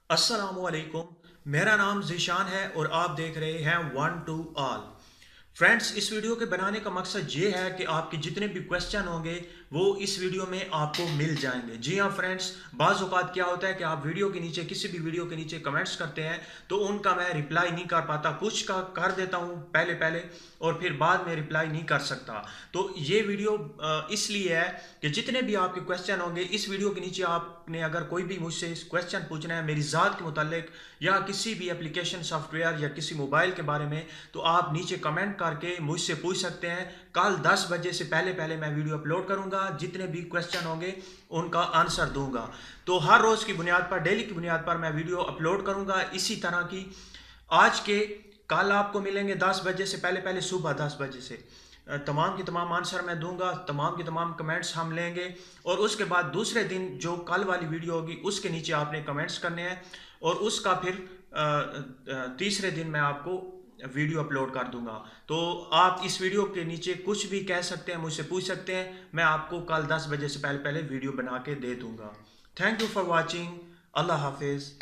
अस्सलामुअलैकुम। मेरा नाम ज़ीशान है और आप देख रहे हैं वन टू ऑल। फ्रेंड्स, इस वीडियो के बनाने का मकसद ये है कि आपके जितने भी क्वेश्चन होंगे वो इस वीडियो में आपको मिल जाएंगे। जी हाँ फ्रेंड्स, बाज़ औक़ात क्या होता है कि आप वीडियो के नीचे किसी भी वीडियो के नीचे कमेंट्स करते हैं तो उनका मैं रिप्लाई नहीं कर पाता, कुछ का कर देता हूँ पहले पहले और फिर बाद में रिप्लाई नहीं कर सकता। तो ये वीडियो इसलिए है कि जितने भी आपके क्वेश्चन होंगे इस वीडियो के नीचे आपने अगर कोई भी मुझसे इस क्वेश्चन पूछना है मेरी ज़ात के मुतालिक या किसी भी एप्लीकेशन सॉफ्टवेयर या किसी मोबाइल के बारे में, तो आप नीचे कमेंट करके मुझसे पूछ सकते हैं। कल 10 बजे से पहले पहले मैं वीडियो अपलोड करूंगा, जितने भी क्वेश्चन होंगे उनका आंसर दूंगा। तो हर रोज़ की बुनियाद पर, डेली की बुनियाद पर मैं वीडियो अपलोड करूंगा इसी तरह की। आज के कल आपको मिलेंगे 10 बजे से पहले पहले, सुबह 10 बजे से तमाम की तमाम आंसर मैं दूंगा, तमाम की तमाम कमेंट्स हम लेंगे और उसके बाद दूसरे दिन जो कल वाली वीडियो होगी उसके नीचे आपने कमेंट्स करने हैं और उसका फिर तीसरे दिन मैं आपको वीडियो अपलोड कर दूंगा। तो आप इस वीडियो के नीचे कुछ भी कह सकते हैं, मुझसे पूछ सकते हैं, मैं आपको कल 10 बजे से पहले पहले वीडियो बना के दे दूंगा। Thank you for watching. अल्लाह हाफिज़।